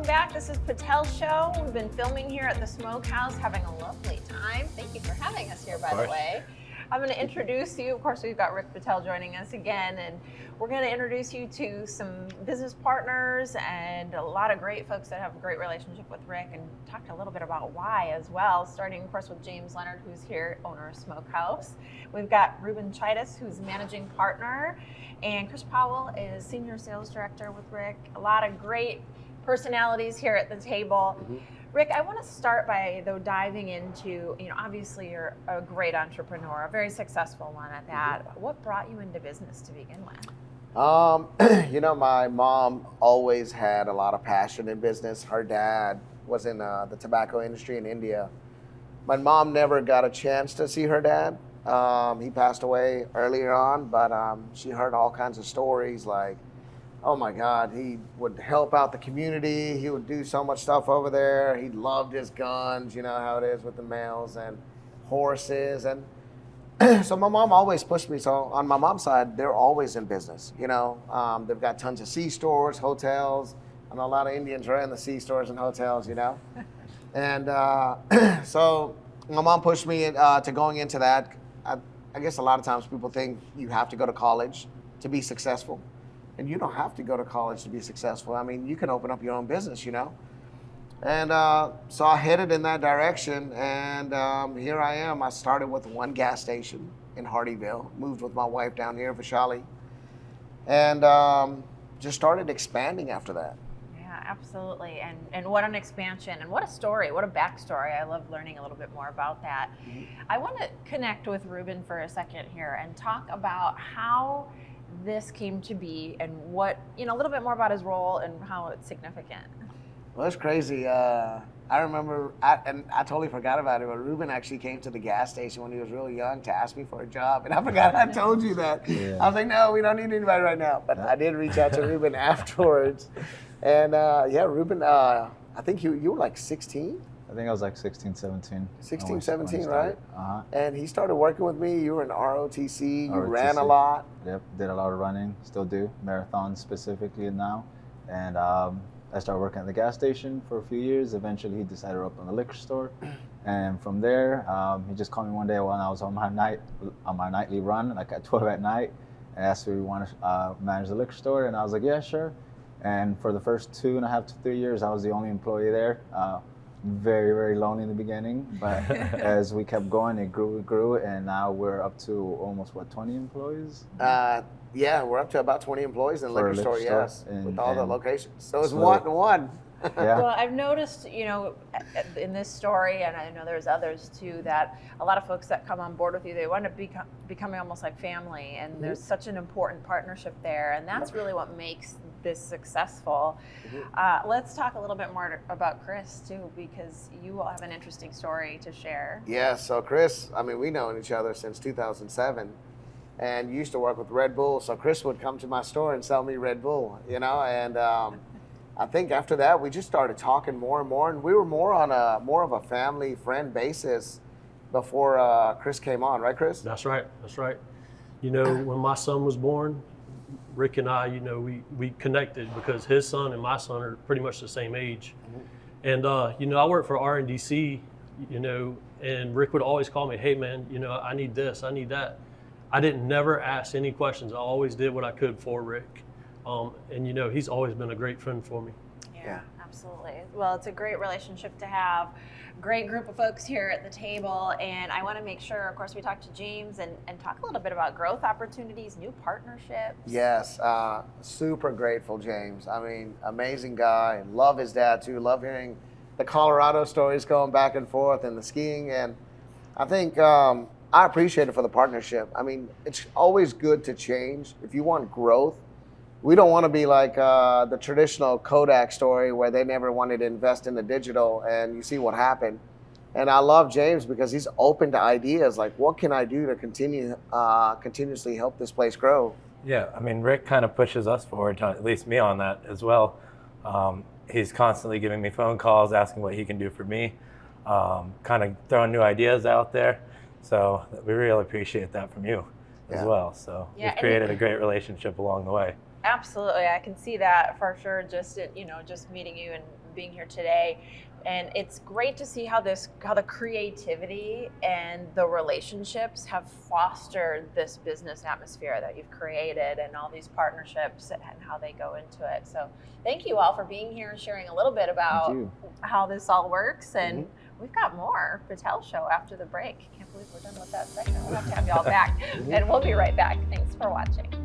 welcome back. This is Patel Show. We've been filming here at the Smokehouse, having a lovely time. Thank you for having us here, by the way. I'm going to introduce you. Of course, we've got Rick Patel joining us again, and we're going to introduce you to some business partners and a lot of great folks that have a great relationship with Rick, and talk a little bit about why as well, starting, of course, with James Leonard, who's here, owner of Smokehouse. We've got Rubin, who's managing partner, and Chris Powell is senior sales director with Rick. A lot of great personalities here at the table. Mm-hmm. Rick, I want to start by, though, diving into, obviously you're a great entrepreneur, a very successful one at that. Mm-hmm. What brought you into business to begin with? My mom always had a lot of passion in business. Her dad was in the tobacco industry in India. My mom never got a chance to see her dad. He passed away earlier on, but she heard all kinds of stories like, oh my God, he would help out the community. He would do so much stuff over there. He loved his guns, you know how it is with the males and horses. And so my mom always pushed me. So on my mom's side, they're always in business. They've got tons of C-stores, hotels. I know a lot of Indians are in the C-stores and hotels, And so my mom pushed me to going into that. I guess a lot of times people think you have to go to college to be successful. And you don't have to go to college to be successful. I mean, you can open up your own business, And so I headed in that direction, and here I am. I started with one gas station in Hardeeville, moved with my wife down here, Vishali, and just started expanding after that. Yeah, absolutely. And what an expansion, and what a story, what a backstory. I love learning a little bit more about that. Mm-hmm. I want to connect with Rubin for a second here and talk about how this came to be and what, a little bit more about his role and how it's significant. Well, it's crazy. I remember, I totally forgot about it, but Rubin actually came to the gas station when he was really young to ask me for a job. And I forgot I told you that. Yeah. I was like, no, we don't need anybody right now. But I did reach out to Rubin afterwards. And Rubin, I think you were like 16? I think I was like 16, 17. 16, 17, right? Uh-huh. And he started working with me. You were in ROTC. You ran a lot. Yep, did a lot of running. Still do. Marathons specifically now. And I started working at the gas station for a few years. Eventually, he decided to open a liquor store. And from there, he just called me one day when I was on my nightly run, like at 12 at night, and asked if we want to manage the liquor store. And I was like, yeah, sure. And for the first 2.5 to 3 years, I was the only employee there. Very, very lonely in the beginning, but as we kept going, it grew, and now we're up to almost, 20 employees? We're up to about 20 employees in the liquor store, yes, with all the locations. So it's one to one. Yeah. Well, I've noticed, in this story, and I know there's others too, that a lot of folks that come on board with you, they want to becoming almost like family, and there's such an important partnership there, and that's really what makes this successful. Let's talk a little bit more about Chris too, because you all have an interesting story to share. Yeah, so Chris, we've known each other since 2007, and used to work with Red Bull, so Chris would come to my store and sell me Red Bull, and I think after that, we just started talking more and more, and we were more of a family friend basis before Chris came on, right, Chris? That's right. When my son was born, Rick and I, we connected because his son and my son are pretty much the same age. Mm-hmm. And, I work for R&DC, and Rick would always call me, hey man, I need this, I need that. I didn't never ask any questions. I always did what I could for Rick. And he's always been a great friend for me. Yeah, absolutely. Well, it's a great relationship to have. Great group of folks here at the table, and I want to make sure, of course, we talk to James and talk a little bit about growth opportunities, new partnerships. Yes, super grateful, James. Amazing guy. Love his dad too. Love hearing the Colorado stories going back and forth and the skiing, and I think I appreciate it for the partnership. It's always good to change. If you want growth, we don't want to be like the traditional Kodak story where they never wanted to invest in the digital, and you see what happened. And I love James because he's open to ideas like, what can I do to continuously help this place grow? Yeah, Rick kind of pushes us forward, at least me on that as well. He's constantly giving me phone calls, asking what he can do for me, kind of throwing new ideas out there. So we really appreciate that from you as well. So we've created a great relationship along the way. Absolutely, I can see that for sure. Just just meeting you and being here today, and it's great to see how the creativity and the relationships have fostered this business atmosphere that you've created, and all these partnerships and how they go into it. So, thank you all for being here and sharing a little bit about how this all works. And we've got more Patel Show after the break. Can't believe we're done with that segment. We'll have to have y'all back, and we'll be right back. Thanks for watching.